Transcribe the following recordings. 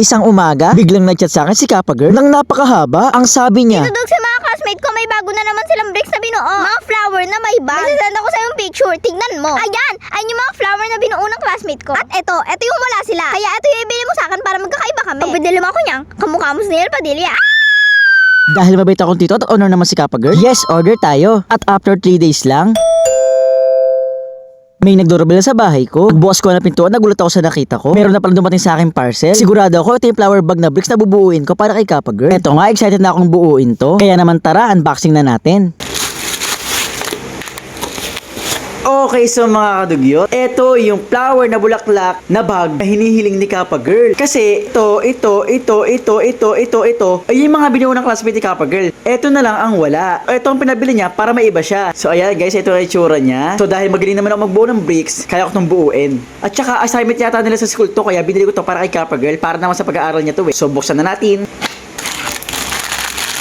Isang umaga, biglang nagchat sa akin si Kappa Girl nang napakahaba. Ang sabi niya, Dudog sa mga classmate ko, may bago na naman silang bricks na binuo. Mga flower na may bag. Masasend ako sa yung picture. Tignan mo. Ayan yung mga flower na binuo ng classmate ko. At ito yung wala sila. Kaya ito yung ibili mo sa akin para magkakaiba kami. Pag binili mo ako niyang, kamukha mo si Neil Padilla. dahil mabait akong tito at honor naman si Kappa Girl, yes, order tayo. At after 3 days lang, may nagdoorbell sa bahay ko. Pagbukas ko na pintuan, nagulat ako sa nakita ko. Meron na palang dumating sa aking parcel. Sigurado ako ito yung flower bag na bricks na bubuuin ko para kay Kappa Girl. Eto nga, excited na akong buuin to. Kaya naman tara, unboxing na natin. Okay, so mga kadugyot, ito yung flower na bulaklak na bag na hinihiling ni Kappa Girl. Kasi ito ay yung mga binuo ng classmate ni Kappa Girl. Ito na lang ang wala. Ito ang pinabili niya para maiba siya. So ayan guys, ito ang itsura niya. So dahil magaling naman ako magbuo ng bricks, kaya ko itong buuin. At saka assignment yata nila sa school to, kaya binili ko to para kay Kappa Girl para naman sa pag-aaral niya to eh. So buksan na natin.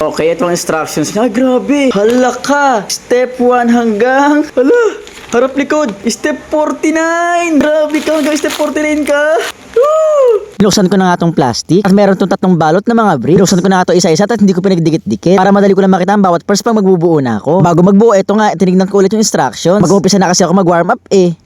Okay, itong instructions niya. Ay, grabe. Hala ka. Step 1 hanggang... Hala. Harap likod. Step 49. Grabe ka. Hanggang step 49 ka. Woo! Binuksan ko na nga itong plastic. At meron itong 3 balot na mga bricks. Binuksan ko na nga ito isa-isa at hindi ko pinagdikit-dikit. Para madali ko na makita ang bawat first pag magbubuo na ako. Bago magbuo, ito nga. Tinignan ko ulit yung instructions. Mag-uumpisa na kasi ako mag-warm up eh.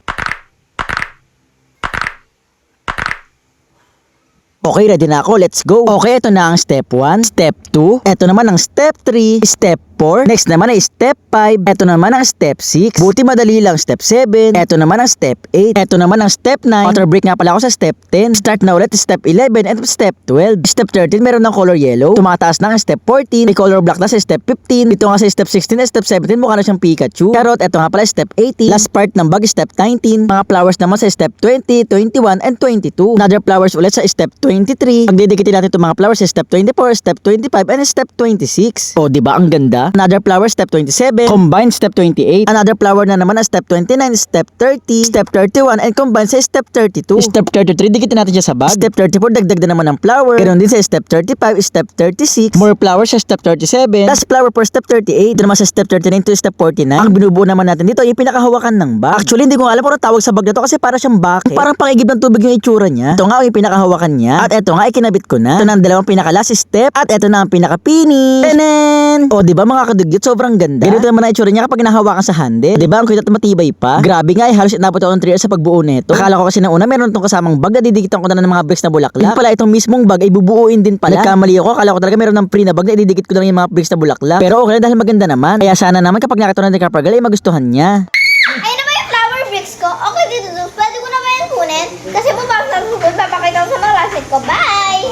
Okay, ready na ako. Let's go. Okay, ito na ang step 1, step 2. Ito naman ang step 3, step 4. Next naman ay step 5. Ito naman ang step 6. Buti madali lang, step 7. Ito naman ang step 8. Ito naman ang step 9. Water break nga pala ako sa step 10. Start na ulit step 11 and step 12. Step 13 meron ng color yellow. Tumataas na ang step 14. May color black na sa step 15. Dito nga sa step 16 at step 17 mukha na siyang Pikachu. Charot, ito nga pala step 18. Last part ng bag step 19. Mga flowers naman sa step 20, 21 and 22. Another flowers ulit sa step 23. Pagdidikitin natin itong mga flowers sa step 24, step 25 and step 26. O, di ba ang ganda? Another flower step 27, combined step 28. Another flower na naman na step 29, step 30, step 31 and combined sa step 32. Step 33 dikitin natin siya sa bag. Step 34 dagdag na naman ng flower. Ganoon din sa step 35, step 36. More flowers sa step 37. Last flower for step 38. Ito naman sa step 39 to step 49. Ang binubuo naman natin dito ay yung pinakahawakan ng bag. Actually hindi ko alam kung tawag sa bag na to kasi para siyang bucket. Parang pangigib ng tubig yung itsura niya. Ito nga yung pinakahawakan niya. At ito nga ay kinabit ko na. Ito na ang dalawang pinaka-last step. At ito na ang pinaka-finish. Tenen! O diba mga kadugyot, sobrang ganda. Ganito naman ang itsura niya kapag nahawakan sa handle. Diba ang kita at matibay pa? Grabe nga halos inabot ako ng 3 years sa pagbuo nito. Akala ko kasi na una meron itong kasamang bag na didikitan ko na ng mga bricks na bulaklak. Yung pala itong mismong bag ay bubuuin din pala. Nagkamali ako. Akala ko talaga meron ng free na bag na ididikit ko na yung mga bricks na bulaklak. Pero okay na dahil maganda naman. Kaya sana naman kapag nakita na ni Kappa Girl ay magustuhan niya. Ayun naman yung flower bricks ko. Okay, dito. Pwede ko naman yan kunin. Kasi papakita ko sa mga classmate ko. Bye!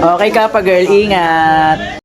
Okay Kappa Girl, ingat!